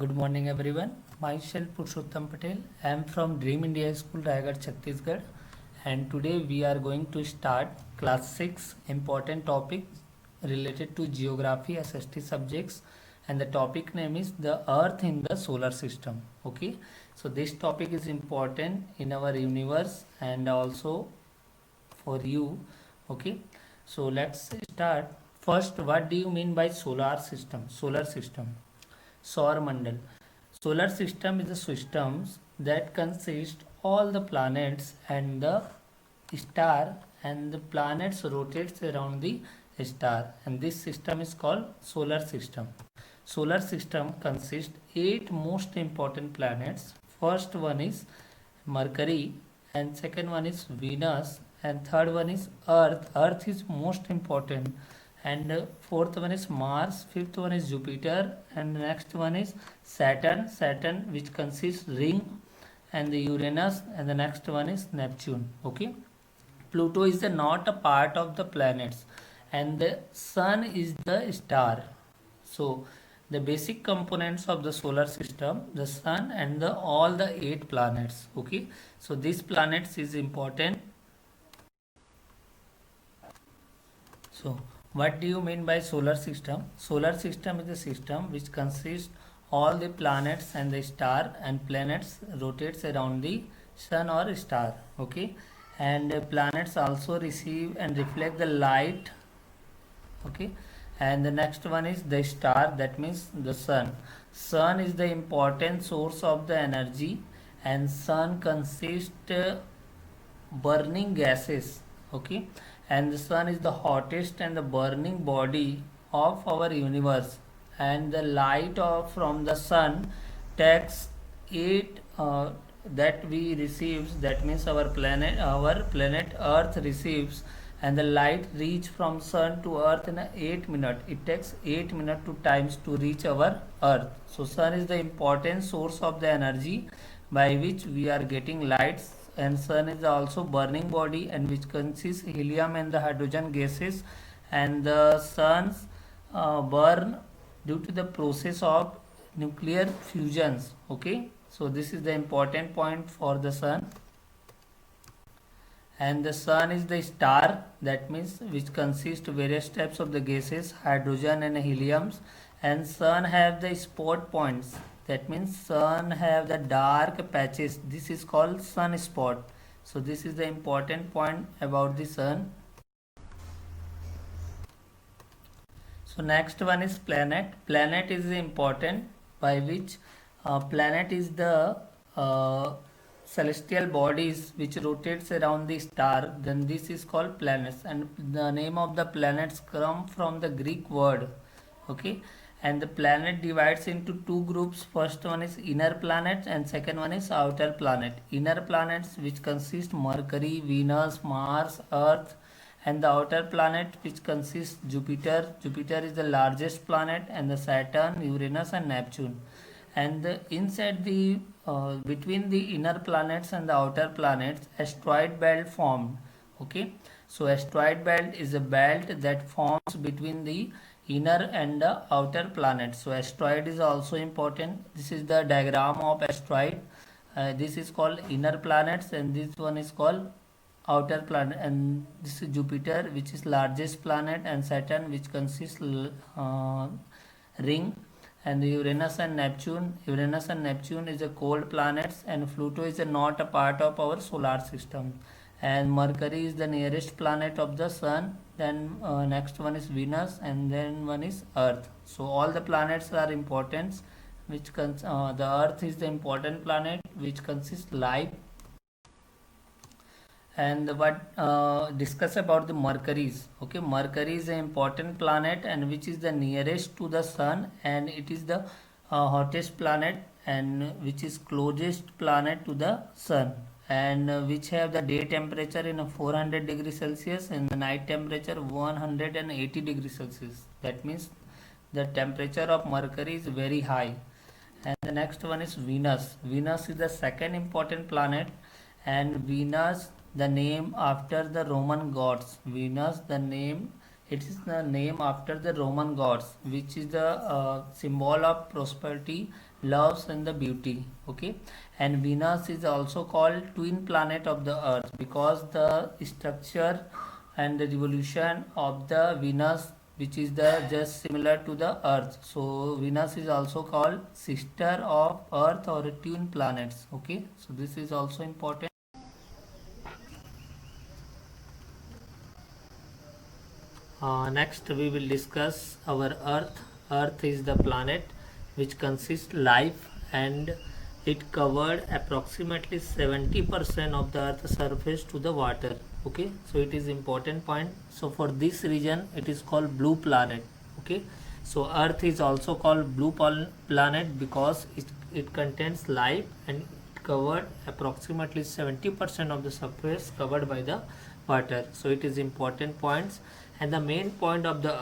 Good morning everyone. Myself Purushottam Patel. I am from Dream India School, Raigad, Chhattisgarh, and today we are going to start class 6 important topic related to geography SST subjects, and the topic name is the earth in the solar system. Okay, so this topic is important in our universe and also for you. Okay, so let's start. First, what do you mean by solar system? Solar system. Saur Mandal. Solar system is a system that consists all the planets and the star, and the planets rotates around the star, and this system is called solar system. Solar system consists 8 most important planets. First one is Mercury, and second one is Venus, and third one is Earth. Earth is most important, and fourth one is Mars, fifth one is Jupiter, and the next one is Saturn, which consists ring, and the Uranus, and the next one is Neptune. Okay, Pluto is not a part of the planets, and the sun is the star. So the basic components of the solar system, the sun and the all the 8 planets. Okay, so these planets is important. So what do you mean by solar system? Solar system is a system which consists all the planets and the star, and planets rotates around the sun or star. Okay, and planets also receive and reflect the light. Okay, and the next one is the star, that means the sun is the important source of the energy, and sun consists burning gases. Okay, and the sun is the hottest and the burning body of our universe, and the light from the sun takes 8 that we receives, that means our planet earth receives, and the light reach from sun to earth in 8 minutes. It takes 8 minutes to times to reach our earth. So sun is the important source of the energy by which we are getting lights, and sun is also burning body, and which consists helium and the hydrogen gases, and the suns burn due to the process of nuclear fusions. Okay, so this is the important point for the sun. And the sun is the star, that means which consists various types of the gases, hydrogen and heliums, and sun have the spot points, that means sun have the dark patches, this is called sunspot. So this is the important point about the sun. So next one is planet is important, by which planet is the celestial bodies which rotates around the star, then this is called planets, and the name of the planets come from the Greek word. Okay, and the planet divides into 2 groups. First one is inner planets and second one is outer planet. Inner planets which consist Mercury, Venus, Mars, Earth, and the outer planet which consists Jupiter is the largest planet, and the Saturn, Uranus and Neptune. And inside the between the inner planets and the outer planets, asteroid belt formed. Okay, so asteroid belt is a belt that forms between the inner and the outer planet. So asteroid is also important. This is the diagram of asteroid. This is called inner planets, and this one is called outer planet, and this is Jupiter, which is largest planet, and Saturn, which consists ring, and Uranus and Neptune. Uranus and Neptune is a cold planets, and Pluto is not a part of our solar system, and Mercury is the nearest planet of the sun. Then next one is Venus, and then one is Earth. So all the planets are important, which the Earth is the important planet which consists life. And what discuss about the Mercury's. Okay, Mercury is an important planet, and which is the nearest to the sun, and it is the hottest planet, and which is closest planet to the sun, and which have the day temperature in 400 degrees Celsius and the night temperature 180 degrees Celsius. That means the temperature of Mercury is very high. And the next one is Venus. Venus is the second important planet, and Venus the name after the Roman gods. Venus the name It is the name after the Roman gods, which is the symbol of prosperity, loves, and the beauty. Okay, and Venus is also called twin planet of the Earth because the structure and the revolution of the Venus, which is the just similar to the Earth. So Venus is also called sister of Earth or a twin planets. Okay, so this is also important. Next, we will discuss our Earth. Earth is the planet which consists life, and it covered approximately 70% of the Earth's surface to the water. Okay, so it is important point. So for this region, it is called blue planet. Okay, so Earth is also called blue planet because it contains life, and it covered approximately 70% of the surface covered by the water. So it is important points. And the main point of the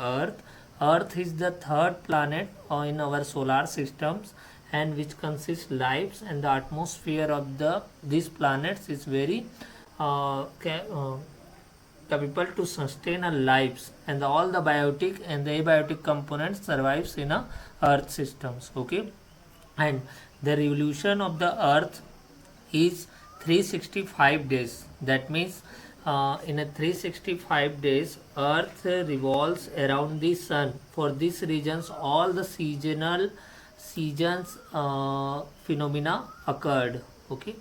Earth is the third planet in our solar systems, and which consists lives, and the atmosphere of these planets is very capable to sustain our lives, and all the biotic and the abiotic components survives in a Earth systems. Okay, and the revolution of the Earth is 365 days. That means in a 365 days, Earth revolves around the sun. For these regions, all the seasons phenomena occurred. Okay,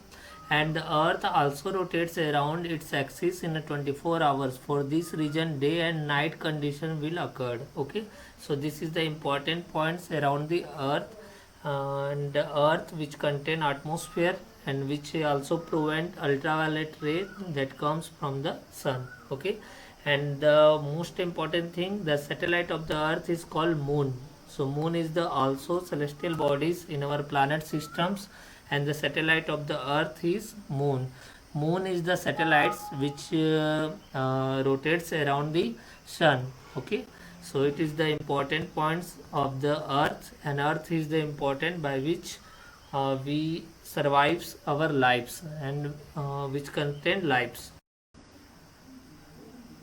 and the Earth also rotates around its axis in a 24 hours. For this region, day and night condition will occur. Okay, so this is the important points around the Earth. And the Earth which contain atmosphere, and which also prevent ultraviolet ray that comes from the sun. Okay, and the most important thing, the satellite of the Earth is called moon. So moon is the also celestial bodies in our planet systems, and the satellite of the Earth is moon. Moon is the satellites which rotates around the sun. Okay, so it is the important points of the Earth, and Earth is the important by which we survives our lives, and which contain lives.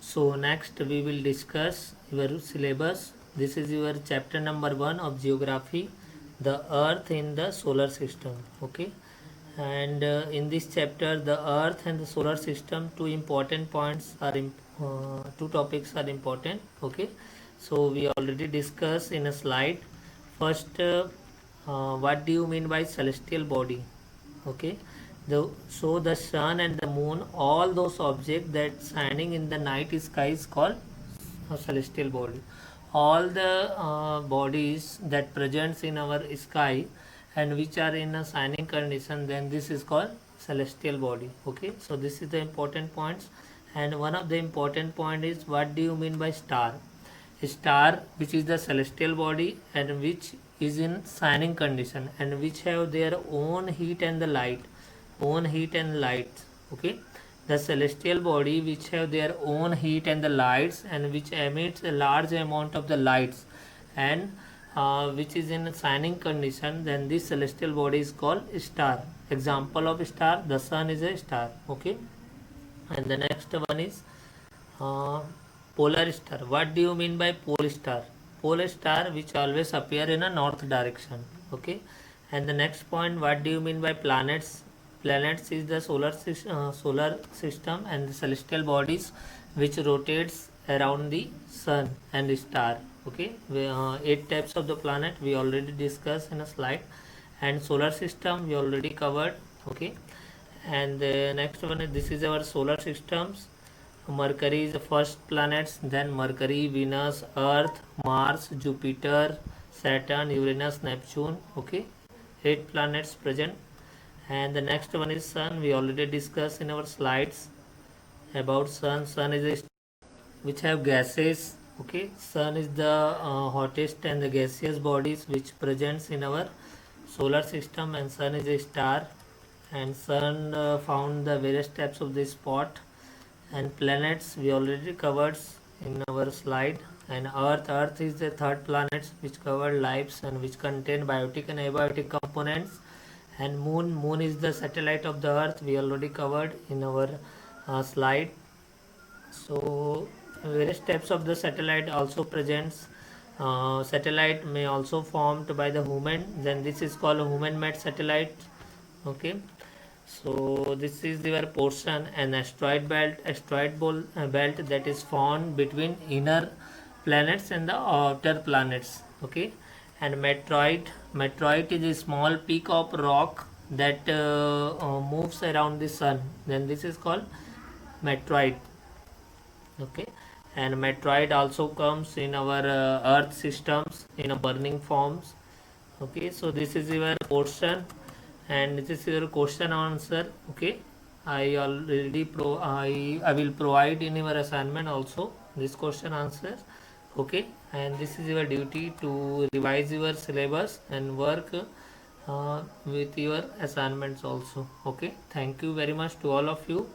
So next we will discuss your syllabus. This is your chapter number 1 of geography, the Earth in the solar system. Okay, and in this chapter, the Earth and the solar system, two important points are two topics are important. Okay, so we already discussed in a slide. First, what do you mean by celestial body? Okay, so the sun and the moon, all those objects that shining in the night sky is called a celestial body. All the bodies that presents in our sky and which are in a shining condition, then this is called celestial body. Okay, so this is the important points. And one of the important point is, what do you mean by star? A star which is the celestial body and which is in shining condition, and which have their own heat and the light. Okay, the celestial body which have their own heat and the lights, and which emits a large amount of the lights, and which is in a shining condition, then this celestial body is called star. Example of star, the sun is a star. Okay, and the next one is uh, polar star. What do you mean by pole star? Pole star which always appear in a north direction. Okay, and the next point, what do you mean by planets? Planets is the solar system and the celestial bodies which rotates around the sun and star. Okay, 8 types of the planet we already discussed in a slide, and solar system we already covered. Okay, and the next one is, this is our solar systems. Mercury is the first planets, then Mercury, Venus, Earth, Mars, Jupiter, Saturn, Uranus, Neptune. Okay, 8 planets present. And the next one is sun. We already discussed in our slides about sun. Sun is a which have gases. Okay, sun is the hottest and the gaseous bodies which presents in our solar system, and sun is a star. And sun found the various types of the spot. And planets we already covered in our slide. And earth is the third planet which covered lives and which contain biotic and abiotic components. And moon is the satellite of the earth, we already covered in our slide. So various types of the satellite also presents. Satellite may also formed by the human, then this is called a human made satellite. Okay, so this is your portion, an asteroid belt that is found between inner planets and the outer planets. Okay, and meteoroid is a small peak of rock that moves around the sun, then this is called meteoroid. Okay, and meteoroid also comes in our earth systems in a burning forms. Okay, so this is your portion and this is your question answer. Okay, I will provide in your assignment also this question answer. Okay, and this is your duty to revise your syllabus and work with your assignments also. Okay, thank you very much to all of you.